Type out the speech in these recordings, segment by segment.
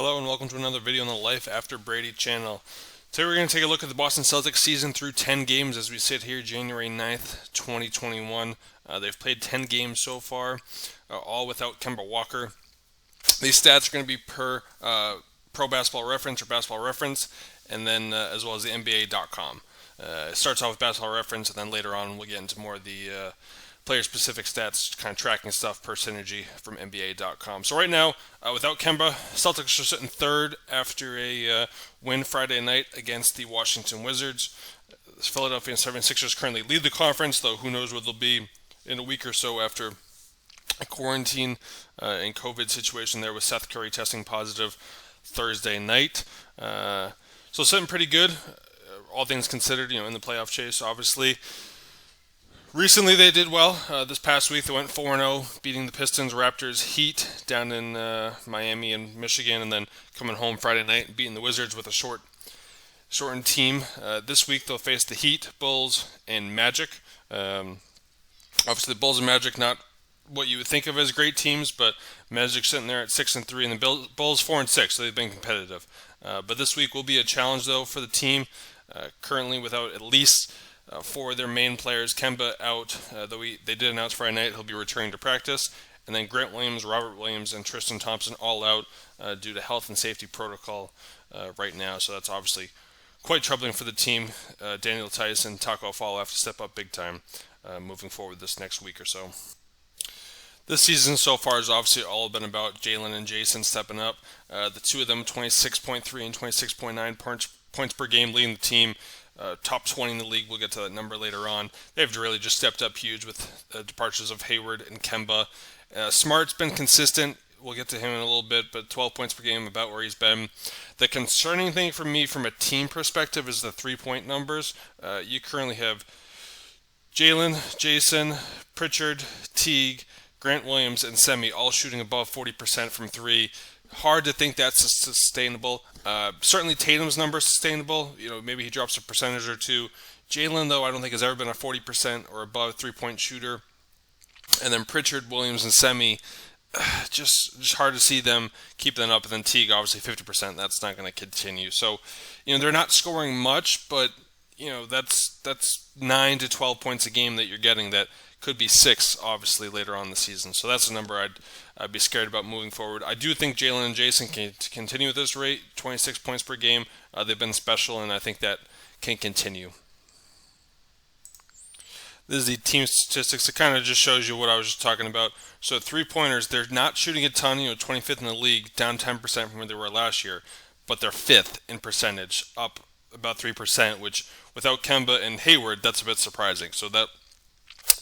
Hello and welcome to another video on the Life After Brady channel. Today we're going to take a look at the Boston Celtics season through 10 games as we sit here January 9th, 2021. They've played 10 games so far, all without Kemba Walker. These stats are going to be per Pro Basketball Reference or Basketball Reference, and then as well as the NBA.com. It starts off with Basketball Reference, and then later on we'll get into more of the player-specific stats, kind of tracking stuff per synergy from NBA.com. So right now, without Kemba, Celtics are sitting third after a win Friday night against the Washington Wizards. The Philadelphia 76ers currently lead the conference, though who knows what they'll be in a week or so after a quarantine and COVID situation there with Seth Curry testing positive Thursday night. So sitting pretty good, all things considered, in the playoff chase, obviously. Recently, they did well. This past week, they went 4-0, beating the Pistons, Raptors, Heat down in Miami and Michigan, and then coming home Friday night and beating the Wizards with a shortened team. This week, they'll face the Heat, Bulls, and Magic. Obviously, the Bulls and Magic, not what you would think of as great teams, but Magic sitting there at 6-3, and the Bulls 4-6, so they've been competitive. But this week will be a challenge, though, for the team. Currently, without at least for their main players, Kemba out, though they did announce Friday night he'll be returning to practice, and then Grant Williams, Robert Williams, and Tristan Thompson all out due to health and safety protocol right now. So that's obviously quite troubling for the team. Daniel Tice and Taco Fall have to step up big time moving forward this next week or so. This season so far has obviously all been about Jaylen and Jayson stepping up. The two of them, 26.3 and 26.9 points per game, leading the team. Top 20 in the league. We'll get to that number later on. They've really just stepped up huge with departures of Hayward and Kemba. Smart's been consistent. We'll get to him in a little bit, but 12 points per game, about where he's been. The concerning thing for me from a team perspective is the three-point numbers. You currently have Jaylen, Jayson, Pritchard, Teague, Grant Williams, and Semi all shooting above 40% from three. Hard to think that's sustainable. Certainly Tatum's number is sustainable. Maybe he drops a percentage or two. Jaylen, though, I don't think has ever been a 40% or above three-point shooter. And then Pritchard, Williams, and Semi, just hard to see them keep that up. And then Teague, obviously 50%. That's not going to continue. So, they're not scoring much, but that's 9 to 12 points a game that you're getting. That could be 6, obviously, later on in the season. So that's a number I'd be scared about moving forward. I do think Jaylen and Jayson can continue at this rate, 26 points per game. They've been special, and I think that can continue. This is the team statistics. It kind of just shows you what I was just talking about. So three-pointers, they're not shooting a ton, 25th in the league, down 10% from where they were last year, but they're 5th in percentage, up about 3%, which without Kemba and Hayward, that's a bit surprising. So that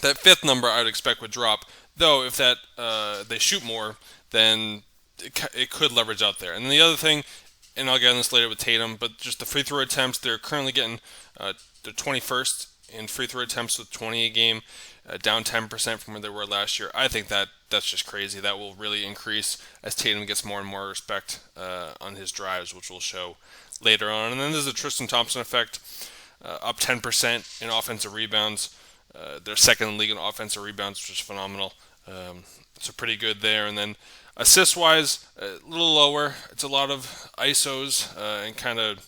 5th number I would expect would drop, though if that they shoot more, then it could leverage out there. And then the other thing, and I'll get on this later with Tatum, but just the free throw attempts, they're currently getting the 21st in free throw attempts with 20 a game, down 10% from where they were last year. I think that's just crazy. That will really increase as Tatum gets more and more respect on his drives, which we'll show later on. And then there's the Tristan Thompson effect, up 10% in offensive rebounds. They're second in the league in offensive rebounds, which is phenomenal. So pretty good there. And then assist-wise, a little lower. It's a lot of ISOs and kind of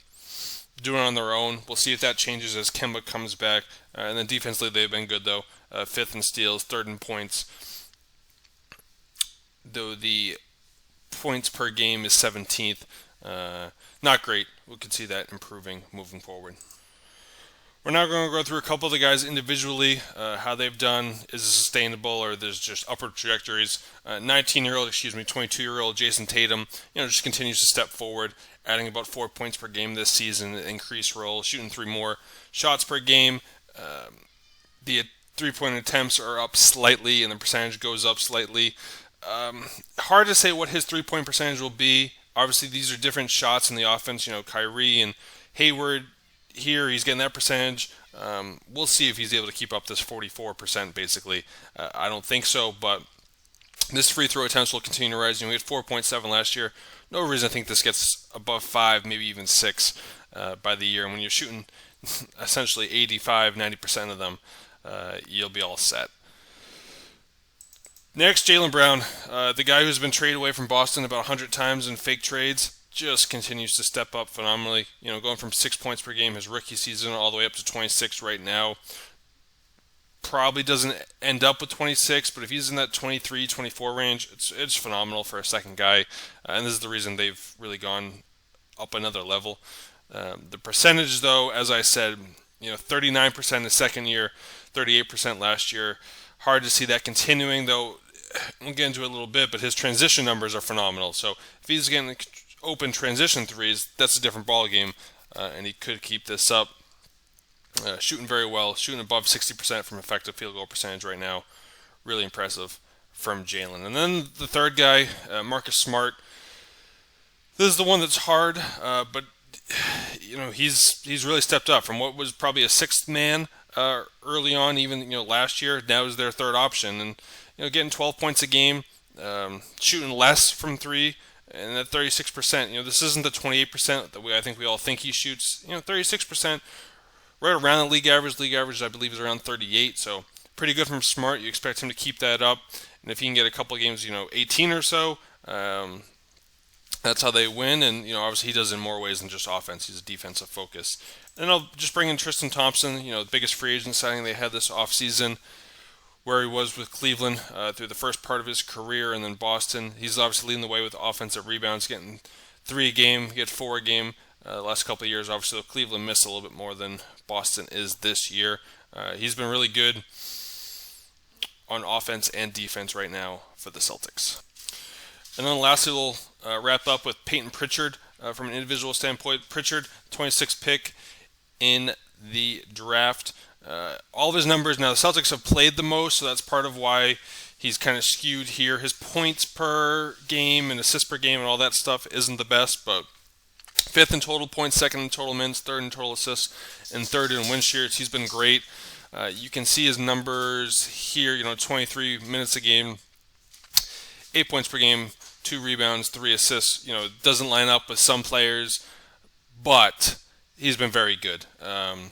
doing it on their own. We'll see if that changes as Kemba comes back. And then defensively, they've been good, though. 5th in steals, 3rd in points. Though the points per game is 17th. Not great. We could see that improving moving forward. We're now going to go through a couple of the guys individually, how they've done, is it sustainable, or there's just upward trajectories. 22-year-old Jayson Tatum, just continues to step forward, adding about 4 points per game this season, increased role, shooting 3 more shots per game. The three-point attempts are up slightly, and the percentage goes up slightly. Hard to say what his three-point percentage will be. Obviously, these are different shots in the offense. Kyrie and Hayward, here he's getting that percentage. We'll see if he's able to keep up this 44% basically. I don't think so, but this free throw attempts will continue to rise. We had 4.7 last year. No reason to think this gets above 5, maybe even 6 by the year. And when you're shooting essentially 85-90% of them, you'll be all set. Next, Jaylen Brown, the guy who's been traded away from Boston about 100 times in fake trades. just continues to step up phenomenally. Going from 6 points per game his rookie season all the way up to 26 right now. Probably doesn't end up with 26, but if he's in that 23, 24 range, it's phenomenal for a second guy. And this is the reason they've really gone up another level. The percentage, though, as I said, 39% the second year, 38% last year. Hard to see that continuing, though. We'll get into it a little bit, but his transition numbers are phenomenal. So if he's getting open transition threes, that's a different ballgame, and he could keep this up. Shooting very well, shooting above 60% from effective field goal percentage right now. Really impressive from Jaylen. And then the third guy, Marcus Smart. This is the one that's hard, but he's really stepped up from what was probably a sixth man early on, even last year. Now is their third option, and getting 12 points a game, shooting less from three, and at 36%. This isn't the 28% that I think we all think he shoots. 36%. Right around the league average. League average, I believe, is around 38. So pretty good from Smart. You expect him to keep that up. And if he can get a couple of games, 18 or so, that's how they win. And, obviously he does it in more ways than just offense. He's a defensive focus. And I'll just bring in Tristan Thompson, the biggest free agent signing they had this offseason, where he was with Cleveland through the first part of his career, and then Boston. He's obviously leading the way with offensive rebounds, getting 3 a game, get 4 a game. The last couple of years, obviously, Cleveland missed a little bit more than Boston is this year. He's been really good on offense and defense right now for the Celtics. And then lastly, we'll wrap up with Peyton Pritchard from an individual standpoint. Pritchard, 26th pick in the draft. All of his numbers, now the Celtics have played the most, so that's part of why he's kind of skewed here. His points per game and assists per game and all that stuff isn't the best, but 5th in total points, 2nd in total minutes, 3rd in total assists, and 3rd in win shares. He's been great. You can see his numbers here, 23 minutes a game, 8 points per game, 2 rebounds, 3 assists. It doesn't line up with some players, but he's been very good. And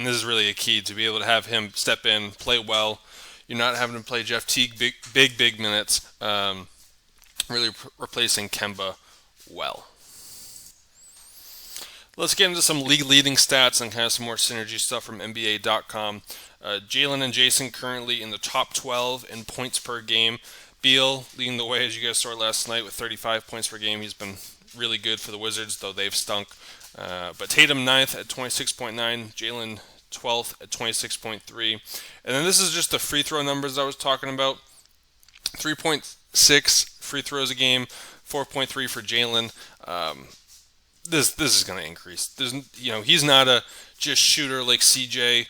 this is really a key to be able to have him step in, play well. You're not having to play Jeff Teague big minutes, really replacing Kemba well. Let's get into some league leading stats and kind of some more synergy stuff from NBA.com. Jaylen and Jayson currently in the top 12 in points per game. Beal leading the way, as you guys saw last night, with 35 points per game. He's been really good for the Wizards, though they've stunk. But Tatum 9th at 26.9, Jaylen 12th at 26.3. And then this is just the free throw numbers I was talking about. 3.6 free throws a game, 4.3 for Jaylen. This is going to increase. He's not a just shooter like CJ,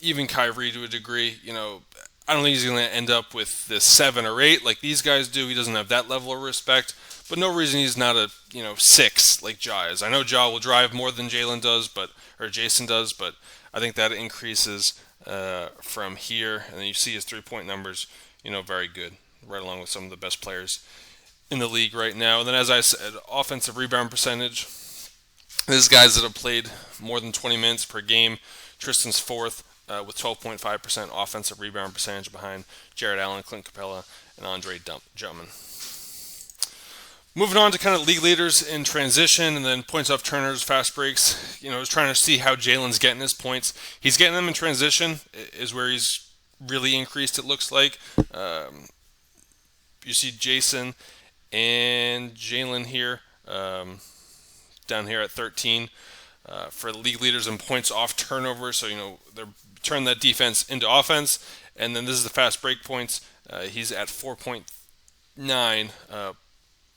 even Kyrie to a degree. I don't think he's going to end up with this 7 or 8 like these guys do. He doesn't have that level of respect, but no reason he's not a 6 like Ja is. I know Ja will drive more than Jaylen does, or Jayson does, but I think that increases from here. And then you see his 3-point numbers, very good, right along with some of the best players in the league right now. And then, as I said, offensive rebound percentage. This is guys that have played more than 20 minutes per game. Tristan's 4th with 12.5% offensive rebound percentage behind Jared Allen, Clint Capella, and Andre Drummond. Moving on to kind of league leaders in transition and then points off turners, fast breaks. I was trying to see how Jaylen's getting his points. He's getting them in transition is where he's really increased, it looks like. You see Jayson and Jaylen here, down here at 13 for the league leaders in points off turnover. So, they're turning that defense into offense. And then this is the fast break points. He's at 4.9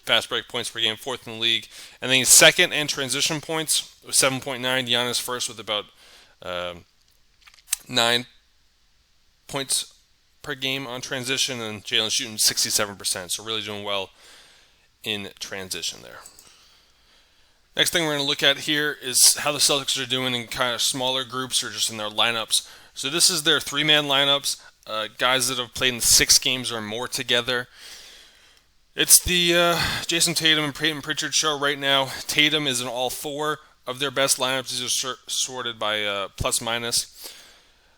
fast break points per game, 4th in the league. And then he's 2nd in transition points with 7.9. Giannis 1st with about 9 points per game on transition. And Jaylen shooting 67%. So really doing well in transition there. Next thing we're going to look at here is how the Celtics are doing in kind of smaller groups or just in their lineups. So this is their 3-man lineups, guys that have played in 6 games or more together. It's the Jayson Tatum and Peyton Pritchard show right now. Tatum is in all 4 of their best lineups. These are sorted by plus minus.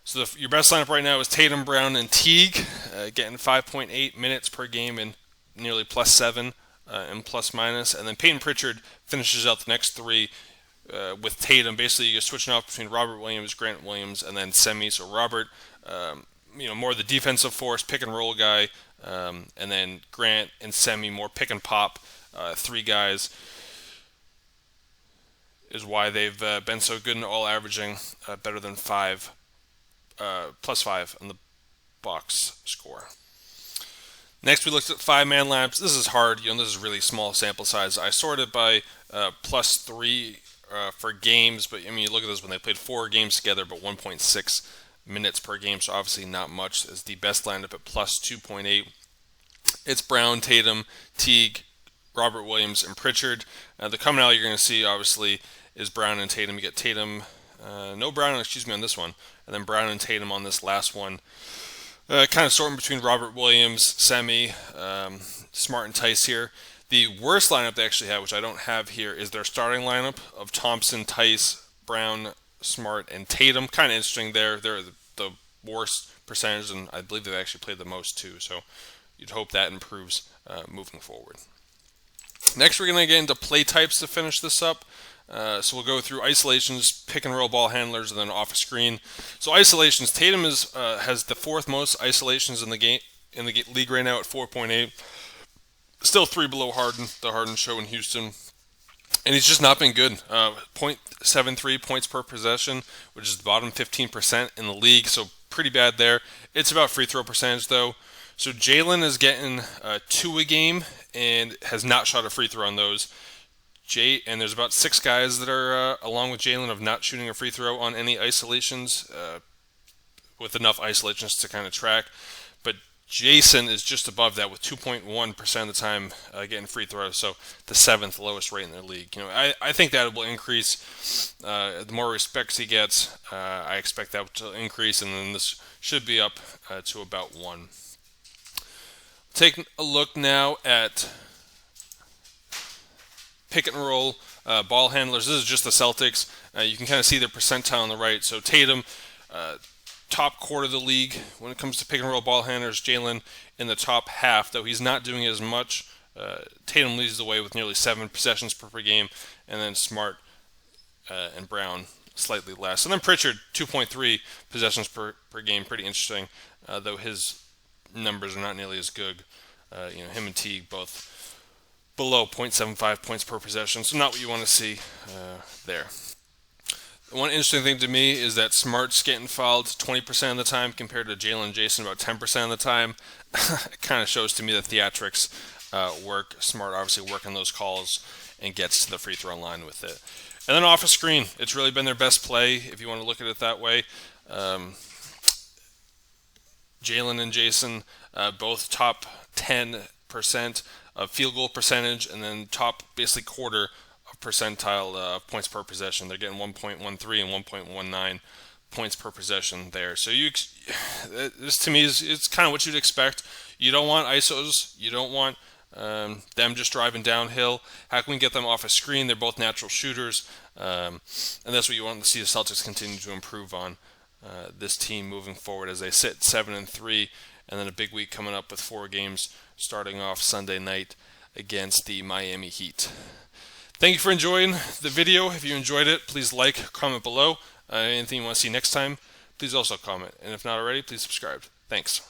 So your best lineup right now is Tatum, Brown, and Teague, getting 5.8 minutes per game and nearly plus 7 in plus minus, and then Peyton Pritchard finishes out the next three with Tatum. Basically, you're switching off between Robert Williams, Grant Williams, and then Semi. So Robert, more the defensive force, pick and roll guy, and then Grant and Semi more pick and pop. Three guys is why they've been so good and all averaging better than plus 5 on the box score. Next, we looked at 5-man lineups. This is hard. This is really small sample size. I sorted by plus 3 for games, but you look at this when they played 4 games together, but 1.6 minutes per game, so obviously not much. Is the best lineup at plus 2.8. It's Brown, Tatum, Teague, Robert Williams, and Pritchard. The commonality you're going to see, obviously, is Brown and Tatum. You get Tatum, no Brown, on this one, and then Brown and Tatum on this last one. Kind of sorting between Robert Williams, Semi, Smart, and Tice here. The worst lineup they actually have, which I don't have here, is their starting lineup of Thompson, Tice, Brown, Smart, and Tatum. Kind of interesting there. They're the worst percentage, and I believe they've actually played the most too. So you'd hope that improves moving forward. Next, we're going to get into play types to finish this up. So we'll go through isolations, pick and roll ball handlers, and then off a screen. So isolations, Tatum has the 4th most isolations in the league right now at 4.8. Still 3 below Harden, the Harden show in Houston. And he's just not been good. 0.73 points per possession, which is the bottom 15% in the league, so pretty bad there. It's about free throw percentage, though. So Jaylen is getting 2 a game and has not shot a free throw on those. And there's about 6 guys that are, along with Jaylen, of not shooting a free throw on any isolations, with enough isolations to kind of track. But Jayson is just above that with 2.1% of the time getting free throws, so the 7th lowest rate in the league. I think that will increase. The more respects he gets, I expect that to increase, and then this should be up to about 1. Take a look now at pick and roll ball handlers. This is just the Celtics. You can kind of see their percentile on the right. So Tatum, top quarter of the league when it comes to pick and roll ball handlers. Jaylen in the top half, though he's not doing as much. Tatum leads the way with nearly 7 possessions per game, and then Smart and Brown slightly less. And then Pritchard, 2.3 possessions per game. Pretty interesting, though his numbers are not nearly as good. Him and Teague both below 0.75 points per possession, so not what you want to see there. One interesting thing to me is that Smart's getting fouled 20% of the time compared to Jaylen and Jayson about 10% of the time. It kind of shows to me that theatrics work. Smart obviously working those calls and gets to the free throw line with it. And then off a screen, it's really been their best play if you want to look at it that way. Jaylen and Jayson both top 10% of field goal percentage, and then top basically quarter of percentile of points per possession. They're getting 1.13 and 1.19 points per possession there. So this to me it's kind of what you'd expect. You don't want ISOs. You don't want them just driving downhill. How can we get them off a screen? They're both natural shooters, and that's what you want to see the Celtics continue to improve on. This team moving forward as they sit 7-3, and then a big week coming up with 4 games starting off Sunday night against the Miami Heat. Thank you for enjoying the video. If you enjoyed it, please like, comment below. Anything you want to see next time, please also comment. And if not already, please subscribe. Thanks.